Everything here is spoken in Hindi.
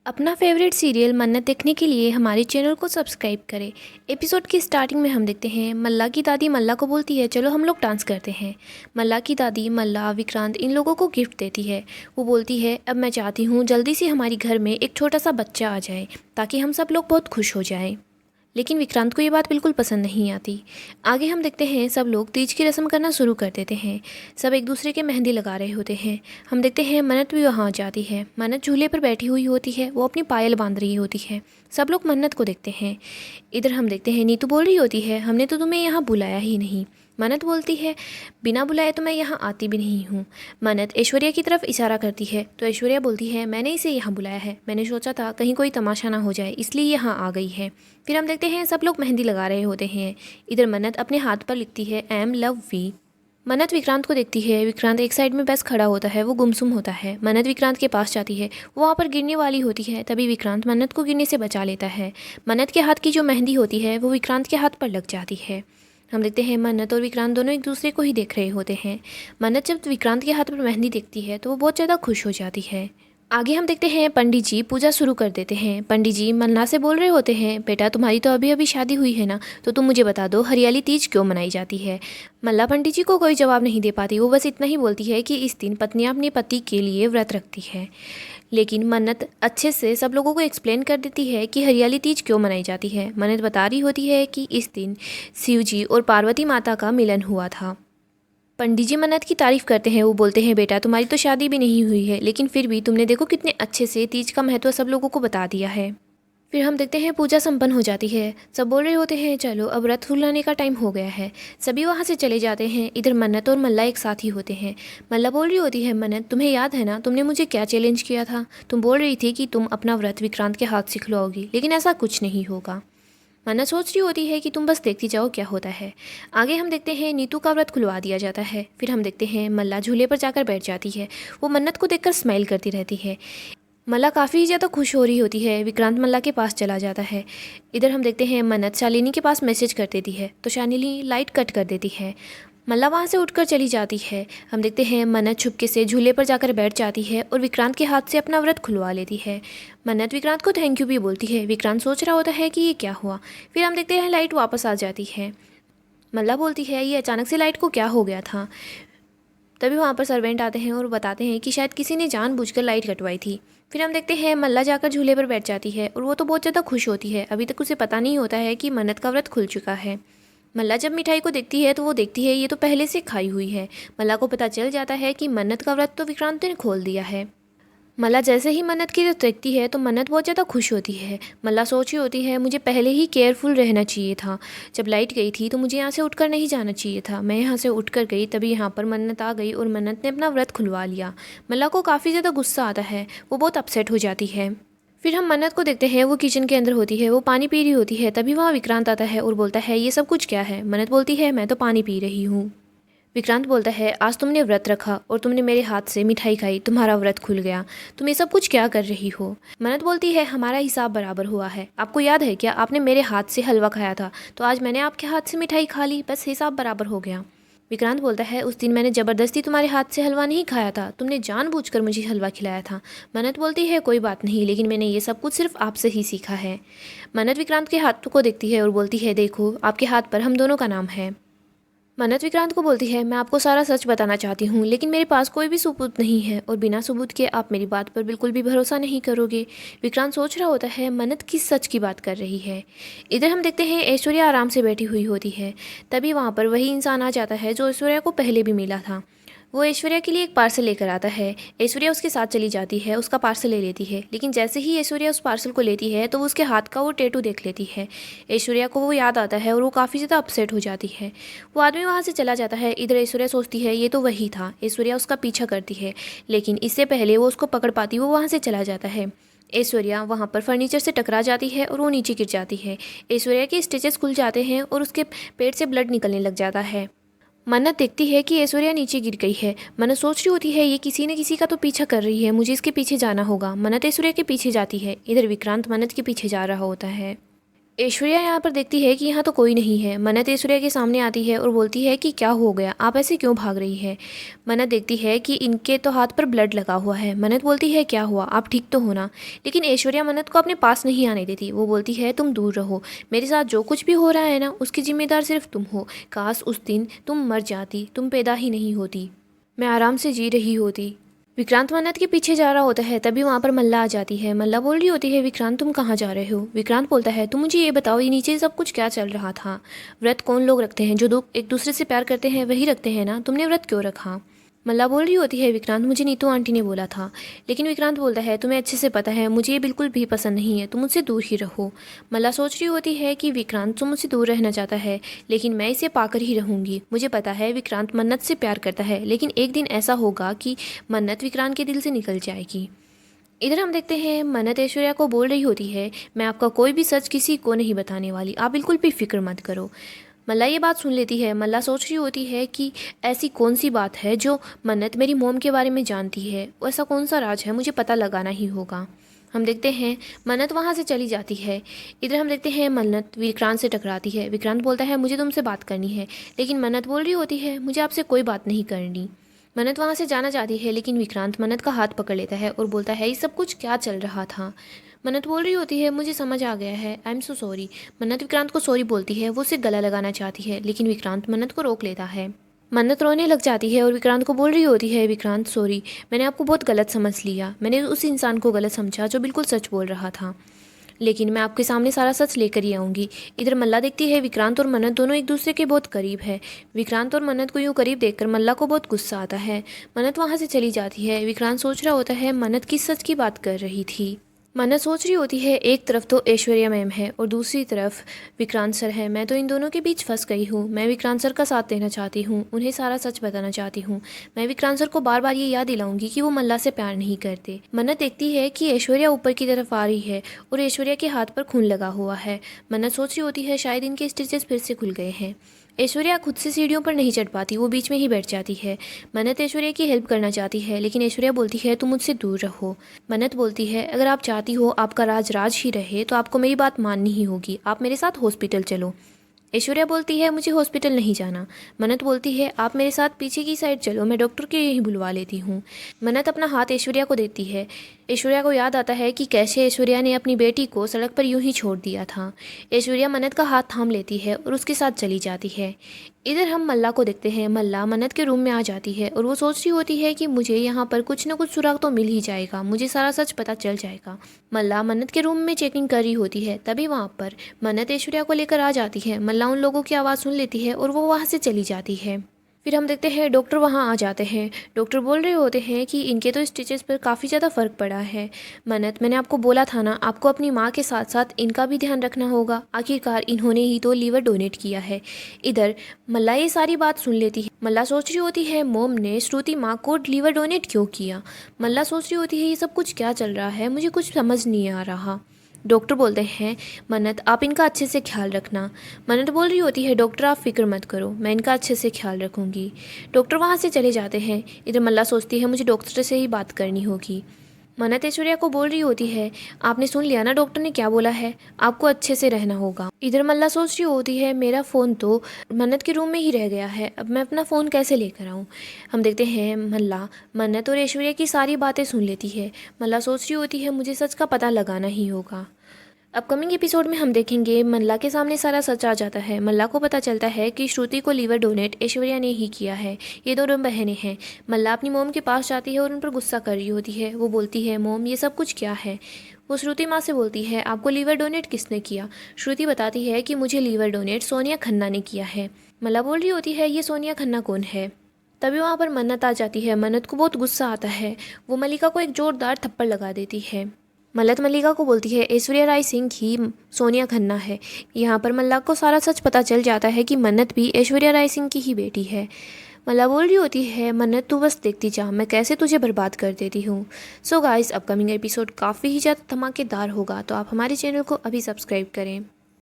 अपना फेवरेट सीरियल मन्नत देखने के लिए हमारे चैनल को सब्सक्राइब करें। एपिसोड की स्टार्टिंग में हम देखते हैं मल्ला की दादी मल्ला को बोलती है चलो हम लोग डांस करते हैं। मल्ला की दादी मल्ला विक्रांत इन लोगों को गिफ्ट देती है। वो बोलती है अब मैं चाहती हूँ जल्दी से हमारे घर में एक छोटा सा बच्चा आ जाए ताकि हम सब लोग बहुत खुश हो जाएं। लेकिन विक्रांत को ये बात बिल्कुल पसंद नहीं आती। आगे हम देखते हैं सब लोग तीज की रस्म करना शुरू कर देते हैं। सब एक दूसरे के मेहंदी लगा रहे होते हैं। हम देखते हैं मन्नत भी वहाँ आ जाती है। मन्नत झूले पर बैठी हुई होती है, वो अपनी पायल बांध रही होती है। सब लोग मन्नत को देखते हैं। इधर हम देखते हैं नीतू बोल रही होती है हमने तो तुम्हें यहाँ बुलाया ही नहीं। मन्नत बोलती है बिना बुलाए तो मैं यहाँ आती भी नहीं हूँ। मन्नत ऐश्वर्या की तरफ इशारा करती है तो ऐश्वर्या बोलती है मैंने इसे यहाँ बुलाया है, मैंने सोचा था कहीं कोई तमाशा ना हो जाए इसलिए यहाँ आ गई है। फिर हम देखते हैं सब लोग मेहंदी लगा रहे होते हैं। इधर मन्नत अपने हाथ पर लिखती है आई एम लव वी। मन्नत विक्रांत को देखती है। विक्रांत एक साइड में बस खड़ा होता है, वो गुमसुम होता है। मन्नत विक्रांत के पास जाती है, वो वहाँ पर गिरने वाली होती है। तभी विक्रांत मन्नत को गिरने से बचा लेता है। मन्नत के हाथ की जो मेहंदी होती है वो विक्रांत के हाथ पर लग जाती है। हम देखते हैं मन्नत और विक्रांत दोनों एक दूसरे को ही देख रहे होते हैं। मन्नत जब विक्रांत के हाथ पर मेहंदी देखती है तो वो बहुत ज़्यादा खुश हो जाती है। आगे हम देखते हैं पंडित जी पूजा शुरू कर देते हैं। पंडित जी मन्ना से बोल रहे होते हैं बेटा तुम्हारी तो अभी अभी शादी हुई है ना, तो तुम मुझे बता दो हरियाली तीज क्यों मनाई जाती है। मल्ला पंडित जी को कोई जवाब नहीं दे पाती, वो बस इतना ही बोलती है कि इस दिन पत्नियां अपने पति के लिए व्रत रखती है। लेकिन मन्नत अच्छे से सब लोगों को एक्सप्लेन कर देती है कि हरियाली तीज क्यों मनाई जाती है। मन्नत बता रही होती है कि इस दिन शिव जी और पार्वती माता का मिलन हुआ था। पंडित जी मन्नत की तारीफ करते हैं, वो बोलते हैं बेटा तुम्हारी तो शादी भी नहीं हुई है लेकिन फिर भी तुमने देखो कितने अच्छे से तीज का महत्व सब लोगों को बता दिया है। फिर हम देखते हैं पूजा संपन्न हो जाती है। सब बोल रहे होते हैं चलो अब रथ खुलाने का टाइम हो गया है। सभी वहाँ से चले जाते हैं। इधर मन्नत और मल्ला एक साथ ही होते हैं। मल्ला बोल रही होती है मन्नत तुम्हें याद है ना तुमने मुझे क्या चैलेंज किया था, तुम बोल रही थी कि तुम अपना व्रत विक्रांत के हाथ से खुलवाओगी लेकिन ऐसा कुछ नहीं होगा। मन्नत सोच रही होती है कि तुम बस देखती जाओ क्या होता है। आगे हम देखते हैं नीतू का व्रत खुलवा दिया जाता है। फिर हम देखते हैं मल्ला झूले पर जाकर बैठ जाती है। वो मन्नत को देखकर स्माइल करती रहती है। मल्ला काफ़ी ज़्यादा खुश हो रही होती है। विक्रांत मल्ला के पास चला जाता है। इधर हम देखते हैं मन्नत शालिनी के पास मैसेज कर देती है तो शालिनी लाइट कट कर देती है। मल्ला वहाँ से उठकर चली जाती है। हम देखते हैं मन्नत छुपके से झूले पर जाकर बैठ जाती है और विक्रांत के हाथ से अपना व्रत खुलवा लेती है। मन्नत विक्रांत को थैंक यू भी बोलती है। विक्रांत सोच रहा होता है कि ये क्या हुआ। फिर हम देखते हैं लाइट वापस आ जाती है। मल्ला बोलती है ये अचानक से लाइट को क्या हो गया था। तभी वहाँ पर सर्वेंट आते हैं और बताते हैं कि शायद किसी ने जानबूझकर लाइट कटवाई थी। फिर हम देखते हैं मल्ला जाकर झूले पर बैठ जाती है और वो तो बहुत ज़्यादा खुश होती है। अभी तक उसे पता नहीं होता है कि मन्नत का व्रत खुल चुका है। मल्ला जब मिठाई को देखती है तो वो देखती है ये तो पहले से खाई हुई है। मल्ला को पता चल जाता है कि मन्नत का व्रत तो विक्रांत ने खोल दिया है। मल्ला जैसे ही मन्नत की तरफ देखती है तो मन्नत बहुत ज़्यादा खुश होती है। मल्ला सोच रही होती है मुझे पहले ही केयरफुल रहना चाहिए था। जब लाइट गई थी तो मुझे यहाँ से उठकर नहीं जाना चाहिए था। मैं यहाँ से उठकर गई तभी यहाँ पर मन्नत आ गई और मन्नत ने अपना व्रत खुलवा लिया। मल्ला को काफ़ी ज़्यादा गुस्सा आता है, वो बहुत अपसेट हो जाती है। फिर हम मन्नत को देखते हैं वो किचन के अंदर होती है, वो पानी पी रही होती है। तभी वहाँ विक्रांत आता है और बोलता है ये सब कुछ क्या है। मन्नत बोलती है मैं तो पानी पी रही हूँ। विक्रांत बोलता है आज तुमने व्रत रखा और तुमने मेरे हाथ से मिठाई खाई, तुम्हारा व्रत खुल गया, तुम ये सब कुछ क्या कर रही हो। मन्नत बोलती है हमारा हिसाब बराबर हुआ है। आपको याद है क्या आपने मेरे हाथ से हलवा खाया था तो आज मैंने आपके हाथ से मिठाई खा ली, बस हिसाब बराबर हो गया। विक्रांत बोलता है उस दिन मैंने ज़बरदस्ती तुम्हारे हाथ से हलवा नहीं खाया था, तुमने जानबूझकर मुझे हलवा खिलाया था। मन्नत बोलती है कोई बात नहीं लेकिन मैंने ये सब कुछ सिर्फ आपसे ही सीखा है। मन्नत विक्रांत के हाथ को देखती है और बोलती है देखो आपके हाथ पर हम दोनों का नाम है। मन्नत विक्रांत को बोलती है मैं आपको सारा सच बताना चाहती हूँ लेकिन मेरे पास कोई भी सबूत नहीं है और बिना सबूत के आप मेरी बात पर बिल्कुल भी भरोसा नहीं करोगे। विक्रांत सोच रहा होता है मन्नत किस सच की बात कर रही है। इधर हम देखते हैं ऐश्वर्या आराम से बैठी हुई होती है। तभी वहाँ पर वही इंसान आ जाता है जो ऐश्वर्या को पहले भी मिला था। वो ऐश्वर्या के लिए एक पार्सल लेकर आता है। ऐश्वर्या उसके साथ चली जाती है, उसका पार्सल ले लेती है। लेकिन जैसे ही ऐश्वर्या उस पार्सल को लेती है तो वो उसके हाथ का वो टैटू देख लेती है। ऐश्वर्या को वो याद आता है और वो काफ़ी ज़्यादा अपसेट हो जाती है। वो आदमी वहाँ से चला जाता है। इधर ऐश्वर्या सोचती है ये तो वही था। ऐश्वर्या उसका पीछा करती है लेकिन इससे पहले वो उसको पकड़ पाती वो वहाँ से चला जाता है। ऐश्वर्या वहाँ पर फर्नीचर से टकरा जाती है और वो नीचे गिर जाती है। ऐश्वर्या के स्टिचेस खुल जाते हैं और उसके पेट से ब्लड निकलने लग जाता है। मन्नत देखती है कि ऐश्वर्या नीचे गिर गई है। मन्नत सोच रही होती है ये किसी न किसी का तो पीछा कर रही है, मुझे इसके पीछे जाना होगा। मन्नत ऐश्वर्या के पीछे जाती है। इधर विक्रांत मन्नत के पीछे जा रहा होता है। ऐश्वर्या यहाँ पर देखती है कि यहाँ तो कोई नहीं है। मन्नत ऐश्वर्या के सामने आती है और बोलती है कि क्या हो गया, आप ऐसे क्यों भाग रही है। मन्नत देखती है कि इनके तो हाथ पर ब्लड लगा हुआ है। मन्नत बोलती है क्या हुआ, आप ठीक तो हो ना। लेकिन ऐश्वर्या मन्नत को अपने पास नहीं आने देती। वो बोलती है तुम दूर रहो, मेरे साथ जो कुछ भी हो रहा है ना उसकी जिम्मेदार सिर्फ तुम हो। काश उस दिन तुम मर जाती, तुम पैदा ही नहीं होती, मैं आराम से जी रही होती। विक्रांत मन्नत के पीछे जा रहा होता है, तभी वहाँ पर मल्ला आ जाती है। मल्ला बोल रही होती है विक्रांत तुम कहाँ जा रहे हो। विक्रांत बोलता है तुम मुझे ये बताओ ये नीचे सब कुछ क्या चल रहा था। व्रत कौन लोग रखते हैं, जो दो एक दूसरे से प्यार करते हैं वही रखते हैं ना, तुमने व्रत क्यों रखा। मल्ला बोल रही होती है विक्रांत मुझे नीतू आंटी ने बोला था। लेकिन विक्रांत बोलता है तुम्हें अच्छे से पता है मुझे ये बिल्कुल भी पसंद नहीं है, तुम मुझसे दूर ही रहो। मल्ला सोच रही होती है कि विक्रांत तुम मुझसे दूर रहना चाहता है, लेकिन मैं इसे पाकर ही रहूंगी। मुझे पता है विक्रांत मन्नत से प्यार करता है, लेकिन एक दिन ऐसा होगा कि मन्नत विक्रांत के दिल से निकल जाएगी। इधर हम देखते हैं मन्नत ऐश्वर्या को बोल रही होती है मैं आपका कोई भी सच किसी को नहीं बताने वाली, आप बिल्कुल भी फिक्र मत करो। मल्ला ये बात सुन लेती है। मल्ला सोच रही होती है कि ऐसी कौन सी बात है जो मन्नत मेरी मोम के बारे में जानती है, ऐसा कौन सा राज है, मुझे पता लगाना ही होगा। हम देखते हैं मन्नत वहाँ से चली जाती है। इधर हम देखते हैं मन्नत विक्रांत से टकराती है। विक्रांत बोलता है मुझे तुमसे बात करनी है, लेकिन मन्नत बोल रही होती है मुझे आपसे कोई बात नहीं करनी। मन्नत वहाँ से जाना चाहती है, लेकिन विक्रांत मन्नत का हाथ पकड़ लेता है और बोलता है ये सब कुछ क्या चल रहा था। मन्नत बोल रही होती है मुझे समझ आ गया है, आई एम सो सॉरी। मन्नत विक्रांत को सॉरी बोलती है, वो उसे गला लगाना चाहती है, लेकिन विक्रांत मन्नत को रोक लेता है। मन्नत रोने लग जाती है और विक्रांत को बोल रही होती है विक्रांत सॉरी, मैंने आपको बहुत गलत समझ लिया, मैंने उस इंसान को गलत समझा जो बिल्कुल सच बोल रहा था, लेकिन मैं आपके सामने सारा सच लेकर ही आऊँगी। इधर मल्ला देखती है विक्रांत और मन्नत दोनों एक दूसरे के बहुत करीब है। विक्रांत और मन्नत को यूँ करीब देखकर मल्ला को बहुत गुस्सा आता है। मन्नत वहाँ से चली जाती है। विक्रांत सोच रहा होता है मन्नत किस सच की बात कर रही थी। मन्नत सोच रही होती है एक तरफ तो ऐश्वर्या मैम है और दूसरी तरफ विक्रांत सर है, मैं तो इन दोनों के बीच फंस गई हूँ। मैं विक्रांत सर का साथ देना चाहती हूँ, उन्हें सारा सच बताना चाहती हूँ। मैं विक्रांत सर को बार बार ये याद दिलाऊंगी कि वो मल्ला से प्यार नहीं करते। मन्नत देखती है कि ऐश्वर्या ऊपर की तरफ आ रही है और ऐश्वर्या के हाथ पर खून लगा हुआ है। मन्नत सोच रही होती है शायद इनके स्टिचेस फिर से खुल गए हैं। ऐश्वर्या खुद से सीढ़ियों पर नहीं चढ़ पाती, वो बीच में ही बैठ जाती है। मन्नत ऐश्वर्या की हेल्प करना चाहती है, लेकिन ऐश्वर्या बोलती है तुम मुझसे दूर रहो। मन्नत बोलती है अगर आप चाहती हो आपका राज राज ही रहे तो आपको मेरी बात माननी ही होगी, आप मेरे साथ हॉस्पिटल चलो। ऐश्वर्या बोलती है मुझे हॉस्पिटल नहीं जाना। मन्नत बोलती है आप मेरे साथ पीछे की साइड चलो, मैं डॉक्टर के यहीं बुलवा लेती हूँ। मन्नत अपना हाथ ऐश्वर्या को देती है। ऐश्वर्या को याद आता है कि कैसे ऐश्वर्या ने अपनी बेटी को सड़क पर यूं ही छोड़ दिया था। ऐश्वर्या मन्नत का हाथ थाम लेती है और उसके साथ चली जाती है। इधर हम मल्ला को देखते हैं। मल्ला मन्नत के रूम में आ जाती है और वो सोच रही होती है कि मुझे यहाँ पर कुछ ना कुछ सुराग तो मिल ही जाएगा, मुझे सारा सच पता चल जाएगा। मल्ला मन्नत के रूम में चेकिंग कर रही होती है, तभी वहाँ पर मन्नत ऐश्वर्या को लेकर आ जाती है। मल्ला उन लोगों की आवाज़ सुन लेती है और वो वहाँ से चली जाती है। फिर हम देखते हैं डॉक्टर वहाँ आ जाते हैं। डॉक्टर बोल रहे होते हैं कि इनके तो स्टिचेस पर काफ़ी ज़्यादा फ़र्क पड़ा है। मन्नत मैंने आपको बोला था ना, आपको अपनी माँ के साथ साथ इनका भी ध्यान रखना होगा, आखिरकार इन्होंने ही तो लीवर डोनेट किया है। इधर मल्ला ये सारी बात सुन लेती है। मल्ला सोच रही होती है मोम ने श्रुति माँ को लीवर डोनेट क्यों किया। मल्ला सोच रही होती है ये सब कुछ क्या चल रहा है, मुझे कुछ समझ नहीं आ रहा। डॉक्टर बोलते हैं मन्नत आप इनका अच्छे से ख्याल रखना। मन्नत बोल रही होती है डॉक्टर आप फिक्र मत करो, मैं इनका अच्छे से ख्याल रखूँगी। डॉक्टर वहाँ से चले जाते हैं। इधर मल्ला सोचती है मुझे डॉक्टर से ही बात करनी होगी। मन्नत ऐश्वर्या को बोल रही होती है आपने सुन लिया ना डॉक्टर ने क्या बोला है, आपको अच्छे से रहना होगा। इधर मल्ला सोच रही होती है मेरा फ़ोन तो मन्नत के रूम में ही रह गया है, अब मैं अपना फ़ोन कैसे लेकर आऊँ। हम देखते हैं मल्ला मन्नत और ऐश्वर्या की सारी बातें सुन लेती है। मल्ला सोच रही होती है मुझे सच का पता लगाना ही होगा। अपकमिंग एपिसोड में हम देखेंगे मल्ला के सामने सारा सच आ जाता है। मल्ला को पता चलता है कि श्रुति को लीवर डोनेट ऐश्वर्या ने ही किया है। ये दोनों बहनें हैं। मल्ला अपनी मोम के पास जाती है और उन पर गुस्सा कर रही होती है। वो बोलती है मोम ये सब कुछ क्या है। वो श्रुति माँ से बोलती है आपको लीवर डोनेट किसने किया। श्रुति बताती है कि मुझे लीवर डोनेट सोनिया खन्ना ने किया है। मल्ला बोल रही होती है ये सोनिया खन्ना कौन है। तभी वहाँ पर मन्नत आ जाती है। मन्नत को बहुत गुस्सा आता है। वो मल्लिका को एक जोरदार थप्पड़ लगा देती है। मल्लत मल्लिका को बोलती है ऐश्वर्या राय सिंह ही सोनिया खन्ना है। यहाँ पर मल्ला को सारा सच पता चल जाता है कि मन्नत भी ऐश्वर्या राय सिंह की ही बेटी है। मल्ला बोल रही होती है मन्नत तू बस देखती जा, मैं कैसे तुझे बर्बाद कर देती हूँ। सो गाइस अपकमिंग एपिसोड काफ़ी ही ज़्यादा धमाकेदार होगा, तो आप हमारे चैनल को अभी सब्सक्राइब करें।